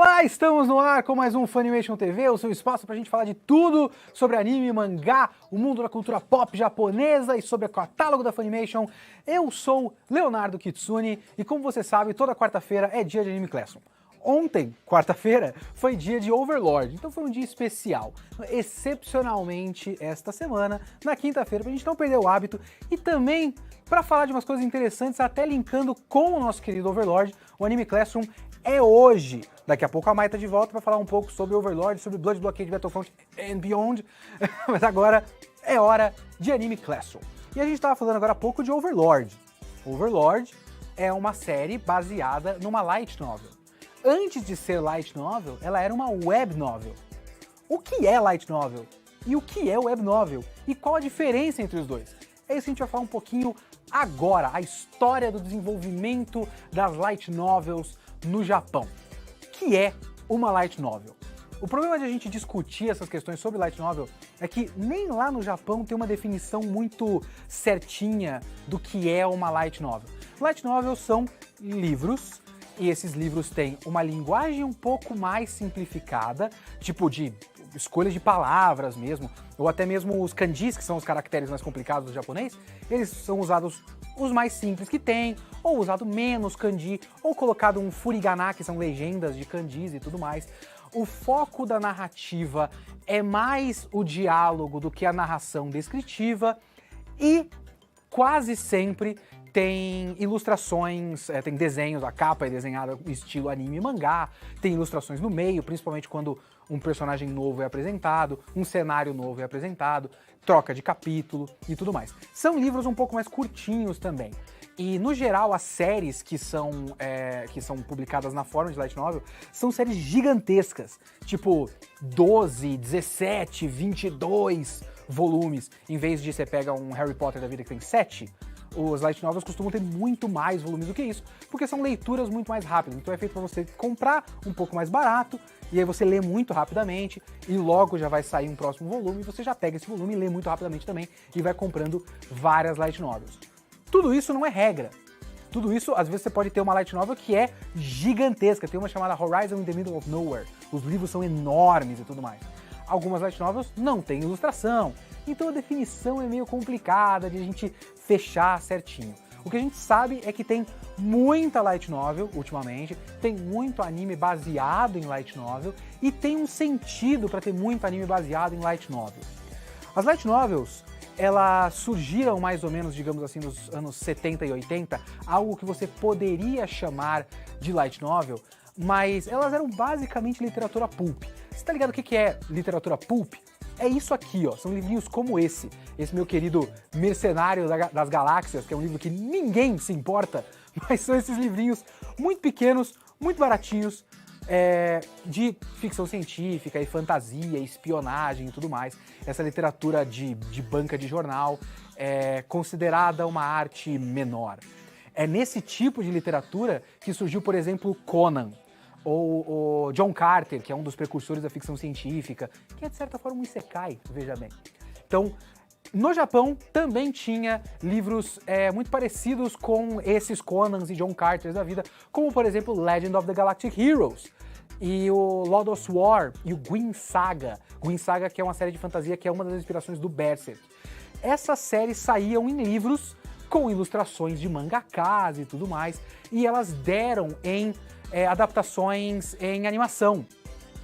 Olá, estamos no ar com mais um Funimation TV, o seu espaço pra gente falar de tudo sobre anime, mangá, o mundo da cultura pop japonesa e sobre o catálogo da Funimation. Eu sou Leonardo Kitsune e, como você sabe, toda quarta-feira é dia de Anime Classroom. Ontem, quarta-feira, foi dia de Overlord, então foi um dia especial. Excepcionalmente, esta semana, na quinta-feira, pra gente não perder o hábito e também para falar de umas coisas interessantes, até linkando com o nosso querido Overlord, o Anime Classroom é hoje. Daqui a pouco a Mai tá de volta para falar um pouco sobre Overlord, sobre Blood Blockade Battlefront and Beyond, mas agora é hora de Anime Classroom. E a gente tava falando agora há pouco de Overlord. Overlord é uma série baseada numa light novel. Antes de ser light novel, ela era uma web novel. O que é light novel? E o que é web novel? E qual a diferença entre os dois? É isso que a gente vai falar um pouquinho agora, a história do desenvolvimento das light novels no Japão. O que é uma light novel? O problema de a gente discutir essas questões sobre light novel é que nem lá no Japão tem uma definição muito certinha do que é uma light novel. Light novels são livros, e esses livros têm uma linguagem um pouco mais simplificada, tipo de escolha de palavras mesmo, ou até mesmo os kanjis, que são os caracteres mais complicados do japonês, eles são usados os mais simples que tem, ou usado menos kanji, ou colocado um furigana, que são legendas de kanjis e tudo mais. O foco da narrativa é mais o diálogo do que a narração descritiva, e quase sempre tem ilustrações, tem desenhos, a capa é desenhada estilo anime e mangá, tem ilustrações no meio, principalmente quando um personagem novo é apresentado, um cenário novo é apresentado, troca de capítulo e tudo mais. São livros um pouco mais curtinhos também. E, no geral, as séries que são publicadas na forma de light novel são séries gigantescas, tipo 12, 17, 22 volumes, em vez de você pega um Harry Potter da vida que tem 7, os light novels costumam ter muito mais volumes do que isso, porque são leituras muito mais rápidas. Então é feito para você comprar um pouco mais barato, e aí você lê muito rapidamente, e logo já vai sair um próximo volume, e você já pega esse volume e lê muito rapidamente também, e vai comprando várias light novels. Tudo isso não é regra. Tudo isso, às vezes você pode ter uma light novel que é gigantesca, tem uma chamada Horizon in the Middle of Nowhere, os livros são enormes e tudo mais. Algumas light novels não têm ilustração, então a definição é meio complicada de a gente fechar certinho. O que a gente sabe é que tem muita light novel ultimamente, tem muito anime baseado em light novel e tem um sentido para ter muito anime baseado em light novel. As light novels, elas surgiram mais ou menos, digamos assim, nos anos 70 e 80, algo que você poderia chamar de light novel, mas elas eram basicamente literatura pulp. Você tá ligado o que é literatura pulp? É isso aqui, ó, são livrinhos como esse meu querido Mercenário das Galáxias, que é um livro que ninguém se importa, mas são esses livrinhos muito pequenos, muito baratinhos, de ficção científica e fantasia, espionagem e tudo mais. Essa literatura de banca de jornal é considerada uma arte menor. É nesse tipo de literatura que surgiu, por exemplo, Conan, ou o John Carter, que é um dos precursores da ficção científica, que é de certa forma um isekai, veja bem. Então, no Japão também tinha livros muito parecidos com esses Conans e John Carters da vida, como por exemplo Legend of the Galactic Heroes, e o Lodoss War, e o Gwyn Saga. Gwyn Saga, que é uma série de fantasia que é uma das inspirações do Berserk. Essas séries saíam em livros com ilustrações de mangakas e tudo mais, e elas deram em adaptações em animação.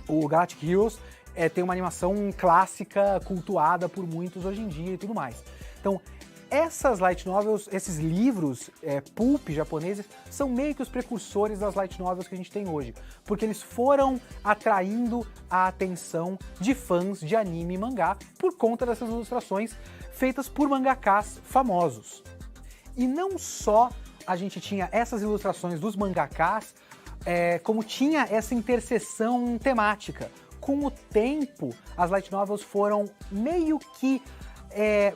O Galactic Heroes tem uma animação clássica, cultuada por muitos hoje em dia e tudo mais. Então, essas light novels, esses livros pulp japoneses, são meio que os precursores das light novels que a gente tem hoje, porque eles foram atraindo a atenção de fãs de anime e mangá por conta dessas ilustrações feitas por mangakas famosos. E não só a gente tinha essas ilustrações dos mangakas, como tinha essa interseção temática. Com o tempo, as light novels foram meio que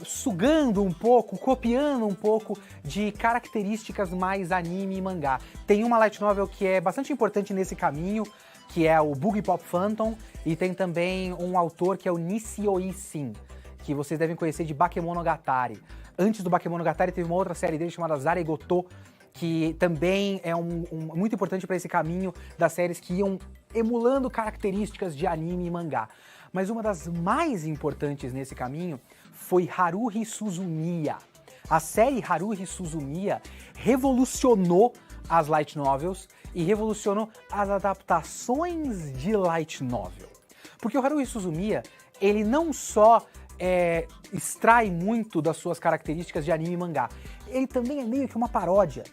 sugando um pouco, copiando um pouco de características mais anime e mangá. Tem uma light novel que é bastante importante nesse caminho, que é o Boogie Pop Phantom, e tem também um autor que é o Nishio Isin, que vocês devem conhecer de Bakemonogatari. Antes do Bakemonogatari teve uma outra série dele chamada Zaregoto, que também é muito importante para esse caminho das séries que iam emulando características de anime e mangá. Mas uma das mais importantes nesse caminho foi Haruhi Suzumiya. A série Haruhi Suzumiya revolucionou as light novels e revolucionou as adaptações de light novel. Porque o Haruhi Suzumiya, ele não só extrai muito das suas características de anime e mangá, ele também é meio que uma paródia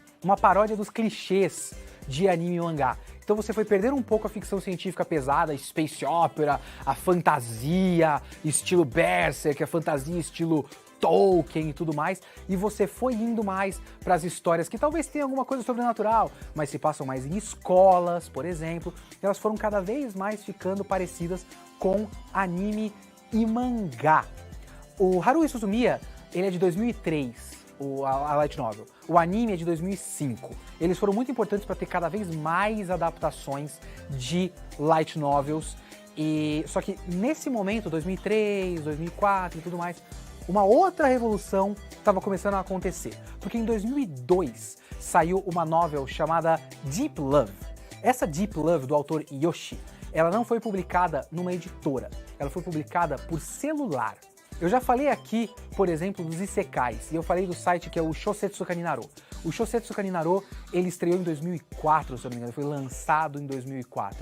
dos clichês de anime e mangá. Então você foi perder um pouco a ficção científica pesada, a space opera, a fantasia, estilo Berserk, a fantasia estilo Tolkien e tudo mais, e você foi indo mais para as histórias que talvez tenham alguma coisa sobrenatural, mas se passam mais em escolas, por exemplo. Elas foram cada vez mais ficando parecidas com anime e mangá. O Haruhi Suzumiya, ele é de 2003, a light novel. O anime é de 2005. Eles foram muito importantes para ter cada vez mais adaptações de light novels. Só que nesse momento, 2003, 2004 e tudo mais, uma outra revolução estava começando a acontecer. Porque em 2002 saiu uma novel chamada Deep Love. Essa Deep Love, do autor Yoshi, ela não foi publicada numa editora. Ela foi publicada por celular. Eu já falei aqui, por exemplo, dos isekais, e eu falei do site que é o Shosetsu Kaninaro. O Shosetsu Kaninaro, ele estreou em 2004, se eu não me engano, foi lançado em 2004.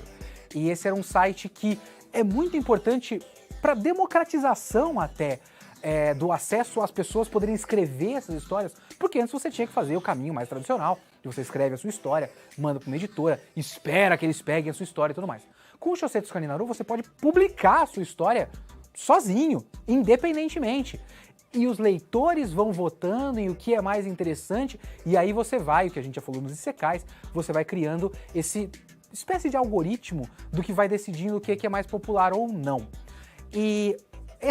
E esse era um site que é muito importante para democratização até do acesso às pessoas poderem escrever essas histórias, porque antes você tinha que fazer o caminho mais tradicional, que você escreve a sua história, manda para uma editora, espera que eles peguem a sua história e tudo mais. Com o Shosetsu Kaninaro, você pode publicar a sua história sozinho, independentemente. E os leitores vão votando em o que é mais interessante, e aí você vai, o que a gente já falou nos isekais, você vai criando esse espécie de algoritmo do que vai decidindo o que é mais popular ou não. E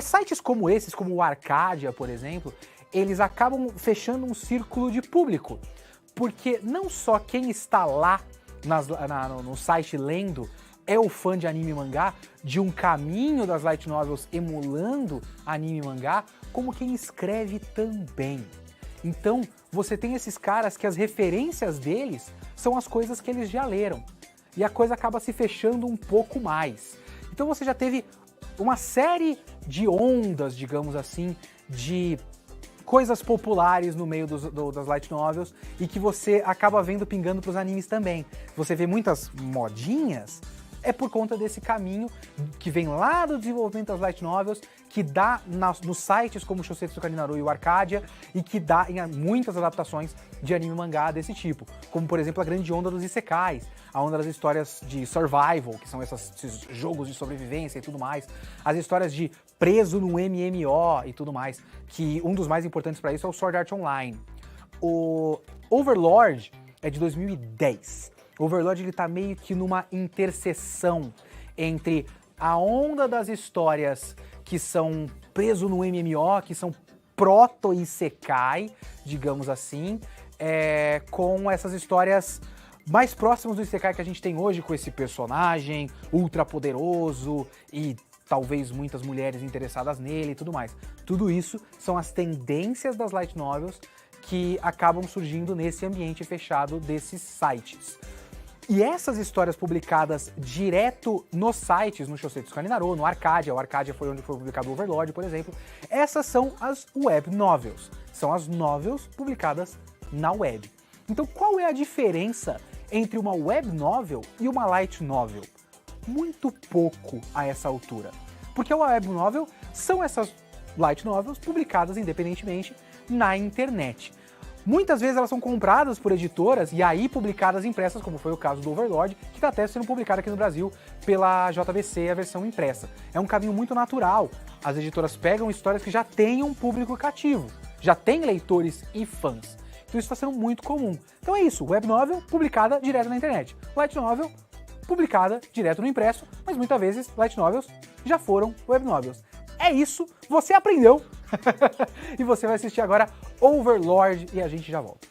sites como esses, como o Arcadia, por exemplo, eles acabam fechando um círculo de público, porque não só quem está lá no site lendo é o fã de anime e mangá, de um caminho das light novels emulando anime e mangá, como quem escreve também. Então, você tem esses caras que as referências deles são as coisas que eles já leram. E a coisa acaba se fechando um pouco mais. Então você já teve uma série de ondas, digamos assim, de coisas populares no meio das light novels e que você acaba vendo pingando pros animes também. Você vê muitas modinhas, é por conta desse caminho que vem lá do desenvolvimento das light novels, que dá nos sites como o Shosetsu Kaninaro e o Arcadia, e que dá em muitas adaptações de anime e mangá desse tipo. Como, por exemplo, a grande onda dos isekais, a onda das histórias de survival, que são esses jogos de sobrevivência e tudo mais, as histórias de preso no MMO e tudo mais, que um dos mais importantes para isso é o Sword Art Online. O Overlord é de 2010. O Overlord ele tá meio que numa interseção entre a onda das histórias que são preso no MMO, que são proto-isekai, digamos assim, com essas histórias mais próximas do isekai que a gente tem hoje, com esse personagem ultra poderoso e talvez muitas mulheres interessadas nele e tudo mais. Tudo isso são as tendências das light novels que acabam surgindo nesse ambiente fechado desses sites. E essas histórias publicadas direto nos sites, no Shosetsu Kaninaro, no Arcadia, o Arcadia foi onde foi publicado o Overlord, por exemplo, essas são as web novels, são as novels publicadas na web. Então qual é a diferença entre uma web novel e uma light novel? Muito pouco a essa altura, porque a web novel são essas light novels publicadas independentemente na internet. Muitas vezes elas são compradas por editoras e aí publicadas impressas, como foi o caso do Overlord, que está até sendo publicado aqui no Brasil pela JBC, a versão impressa. É um caminho muito natural. As editoras pegam histórias que já têm um público cativo, já tem leitores e fãs. Então isso está sendo muito comum. Então é isso, web novel publicada direto na internet. Light novel publicada direto no impresso, mas muitas vezes light novels já foram web novels. É isso, você aprendeu! E você vai assistir agora Overlord e a gente já volta.